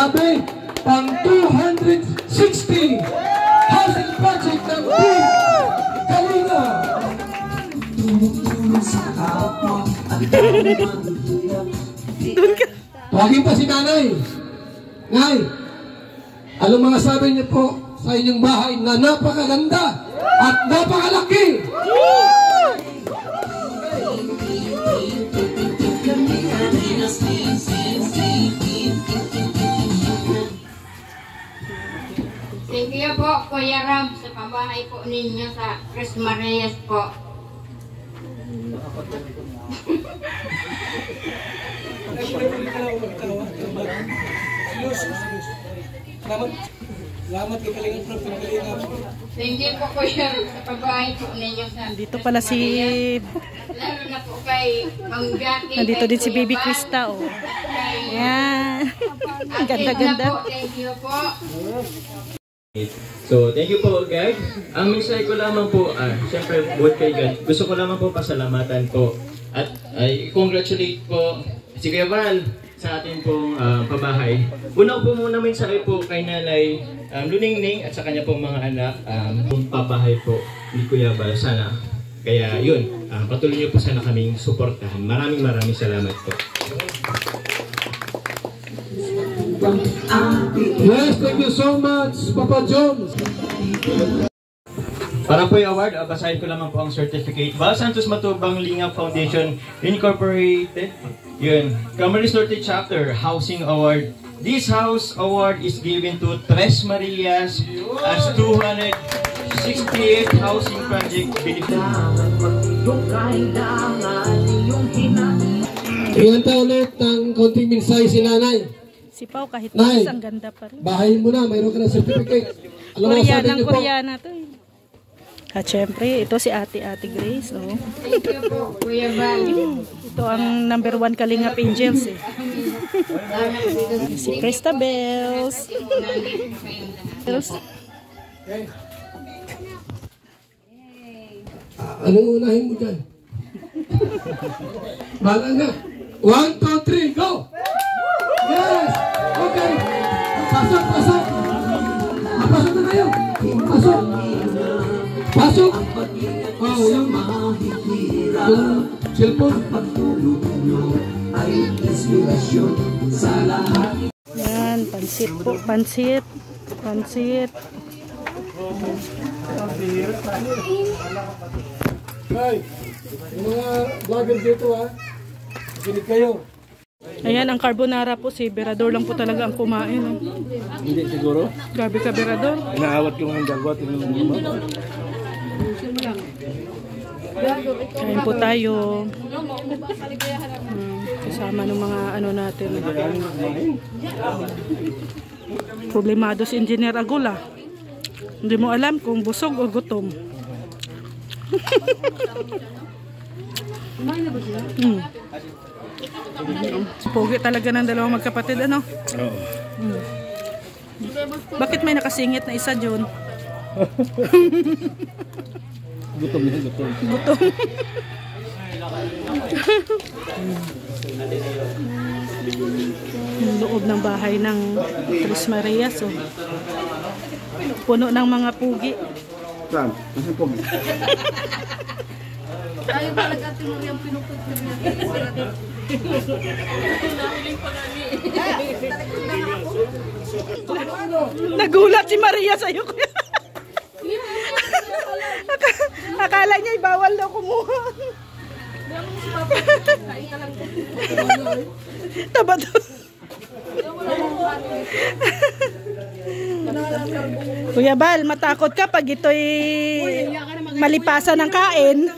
Grabe, pang 260 housing project ng Team Kalinga. Tawagin pa si Nanay. Nay, anong mga sabi niyo po sa inyong bahay na napakaganda at napakalaki? Thank you po, Kuya Ram, sa pabahay po ninyo sa Tres Marias po. Salamat kay Kalingap. Thank you po, Kuya Ram, sa pabahay po ninyo sa Dito pala si... Lalo na po kay Mang Jackie. Nandito din si Baby Krista, oh. Yan. Ang ganda-ganda. Thank you po. So, thank you po, guys. Ang mensahe ko lamang po, siyempre, buhat kay God, gusto ko lamang po pasalamatan po. At congratulate po si Kuya Val sa ating pong pabahay. Una po muna mensahe po kay Nanay Luningning at sa kanya pong mga anak, pabahay po ni Kuya Val. Sana. Kaya yun, patuloy niyo po sana kaming suportahan. Maraming salamat po. Yes, thank you so much, Papa Jones. Para po yung award, basahin ko lamang po ang certificate. Val Santos Matubang Lingap Foundation Incorporated. Yun. Camarines Norte Chapter Housing Award. This house award is given to Tres Marias as 268 housing project benefit. Iyan tayo ulit ng konting mensahe si Nanay. Si Pao kahit Nay, ang ganda pa rin. bahayin mo na, mayroon ka ng certificate. Alam mo, sabi niyo po. Koreana to eh. At syempre, ito si Ate Grace. Oh. Thank you po, Kuya Val. Ito ang #1 Kalingap Angels eh. Si Krista Bells. Anong unahin mo dyan? Bala na. 1, 2, 3, go! Yes! Okay! Pasok! Pasok na kayo! Pasok! Oh, yung cellphone. Yan, pansit po. Pansit. Hey, yung mga vlogger dito kinig kayo. Ayan, ang carbonara po, si Berador lang po talaga ang kumain. Oh. Hindi siguro. Grabe ka, Berador. Inaawat yung dagwat. Kain po tayo. Kasama ng mga ano natin. Problemado si Engineer Agula. Hindi mo alam kung busog o gutom. Pogi talaga ng dalawang magkapatid, ano? Oo. Bakit may nakasingit na isa dyan? Gutom yan, gutom. Yung loob ng bahay ng Tres Marias, oh. Puno ng mga pugi. Saan? Nasaan po? Ayaw talaga tinuro yung pinupot ko niya. Nagulat si Maria sa'yo. Akala niya bawal daw kumuha. Taba to. Kuya Bal, matakot ka pag ito'y malipasan ng kain.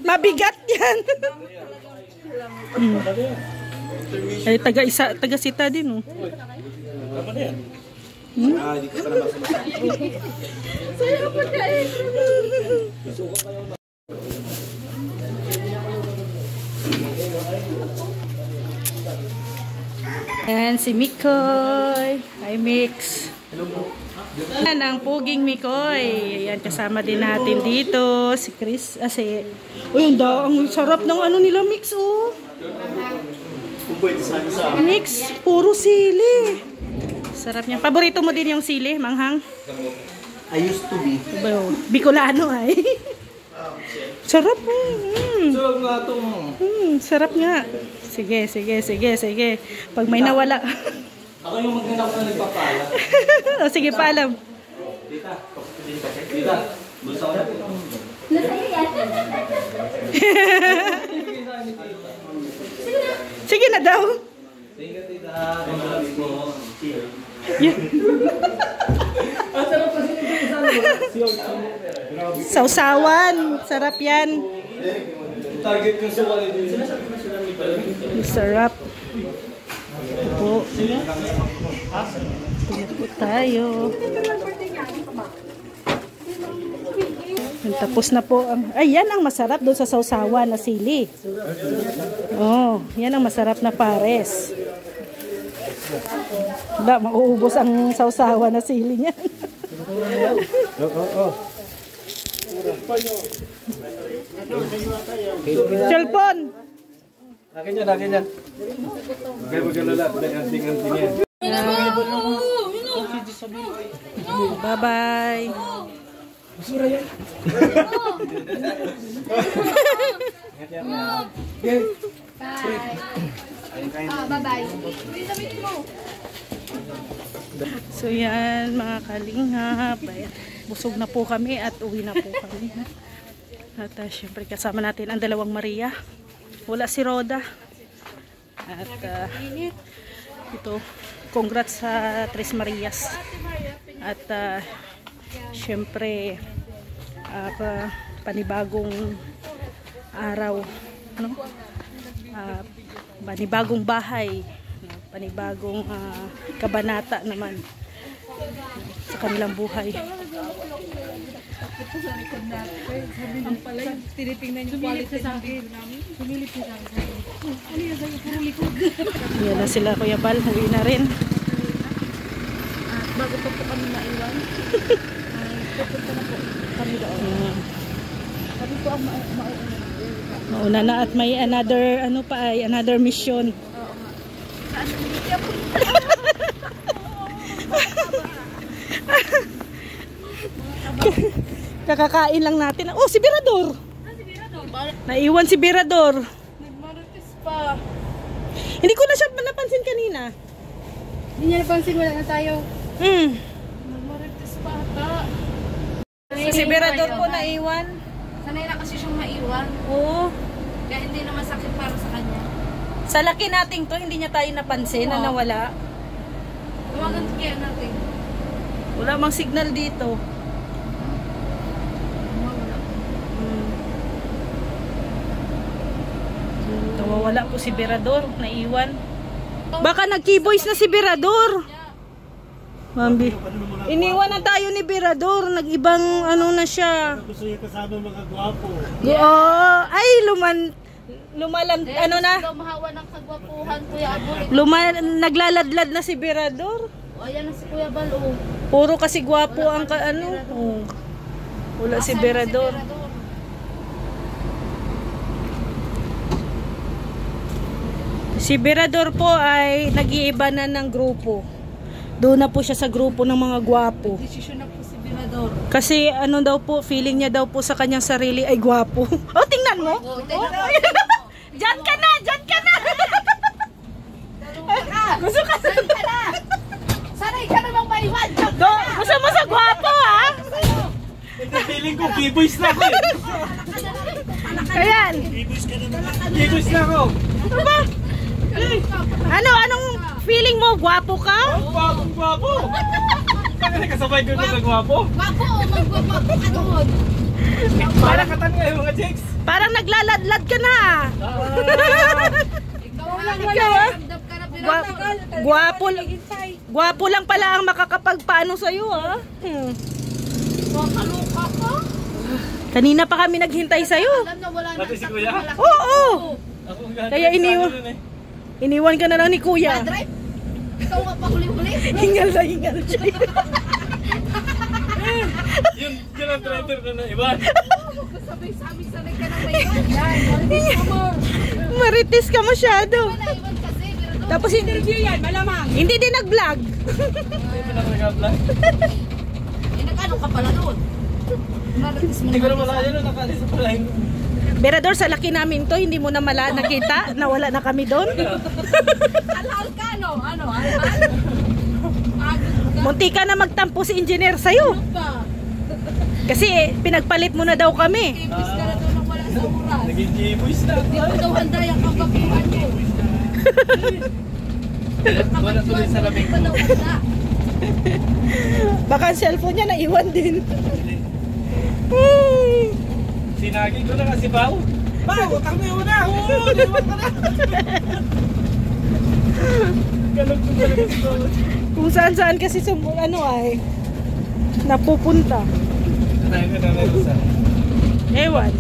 Mabigat yan. Ay, taga-sita din, oh. Sa'yo po kain. Ayan, si Mikoy. Hi, Mix. Ayan, ang puging Mikoy. Ayan, kasama din natin dito. Si Chris. Uy, ang sarap ng ano nila, Mix, oh. Mix, puro sili. Sarap niya. Paborito mo din yung sili, manghang? I used to be. Bicolano ay. Sarap. So, nga itong... Sarap nga. Sige. Pag may nawala. Ako yung maghanap na nagpapala. O, sige, paalam. Tita, gusto ko na. Sige na daw. Thank you, tita. Ang sabi ko. Sausawan. Sarap yan. Target yung suka nito. Sarap. Po. Tingnan po tayo. Tapos na po ang... Ay, yan ang masarap doon sa sausawan na sili. Oh, yan ang masarap na pares. Wala, mauubos ang sausawan na sili niya. Cellphone! Akin yan. Huwag mag-alala. Anting-anting yan. Bye-bye. Bye. Bye-bye. So yan mga kalingap. Busog na po kami at uwi na po kami. At syempre kasama natin ang dalawang Maria. Wala si Roda. At ito, congrats sa Tres Marias. At syempre panibagong araw, ano? Panibagong bahay, panibagong kabanata naman sa kanilang buhay. Yan na sila, Kuya Bal, uwi na rin. Bago pa po kami maiwan, pupunta na po kami doon. Sabi po ang Mauna na at may another, ano pa ay, another mission. Kakakain lang natin. Oh, si Birador! Naiwan si Birador. Nagmarites pa. Hindi ko na siya napansin kanina. Hindi niya napansin, wala na tayo. Nagmarites pa ata. Si Birador po naiwan. Sanay na kasi siyang maiwan. Oo. Kaya hindi naman sakit para sa kanya. Sa laki nating to, hindi niya tayo napansin na nawala. Tawagan kaya natin. Wala mang signal dito. Nawawala po si Birador, naiwan. Baka nag-keyboys na si Birador. Mambi. Iniwan na tayo ni Birador, nag-ibang ano na siya. Gusto niya kasama mga gwapo. Oo, ay lumalan, ano na? Lumahawa ng kagwapuhan, Kuya Abor. Naglaladlad na si Birador. O, ayan na si Kuya Bal, o. Puro kasi gwapo ang ano. Oh. Wala si Birador. Si Birador po ay nag-iiba na ng grupo. Doon na po siya sa grupo ng mga gwapo. Desisyon na po si Birador. Kasi ano daw po, feeling niya daw po sa kanyang sarili ay gwapo. Oh, tingnan mo. Diyan ka na, diyan ka na. Gusto ka na. Sanay ka namang maiwan. Gusto mo sa gwapo, ha? Feeling ko, keyboys na ako eh. Ayan. Keyboys na ako. Ano ba? Anong feeling mo? Gwapo ka? Gwapo. Bakit kasabay ko na sa gwapo? Wapo, o magwapo ka doon. Parang katanga yung mga chicks. Parang naglaladlad ka na. Ikaw, ramdam ka na Gwapo lang pala ang makakapagpaano sa'yo, ha? Makaluka ka. Kanina pa kami naghintay sa'yo. Alam na wala na. Pati si Kuya? Oo. Ako Kaya iniwan ka na lang ni Kuya. Drive. Ikaw nga pa huli-huli. Hingal na hingal siya. Yun ang driver na naiwan. Sabay-sabay sanay ka na maiwan. Yan, maritis ka mo. Maritis ka masyado. Naiwan kasi. Tapos interview yan, malamang. Hindi din nag-vlog. Hindi pa na nag-vlog. Nag-ano ka pala doon? Hindi ko na malaya no, nakalis sa pala yun. Berador, sa laki namin to, hindi mo na nakita na wala na kami doon. Alhal ka, no? Ano? Alhal? Munti ka na magtampo si engineer sa'yo. Kasi pinagpalit mo na daw kami. Ibis ka na doon ng wala sa oras. Naging G-boys na. Hindi mo daw handa yung kapaguhan mo. Wala tuloy sa lamig Hindi mo. daw handa. Baka ang cellphone niya naiwan din. Sinagi ko na kasi Pao. Pao, utang mo yun na. Oo, naiwan ka na. Galog ko talaga si Pao. Kung saan-saan kasi napupunta. Tayo ka na meron sa. Ewan.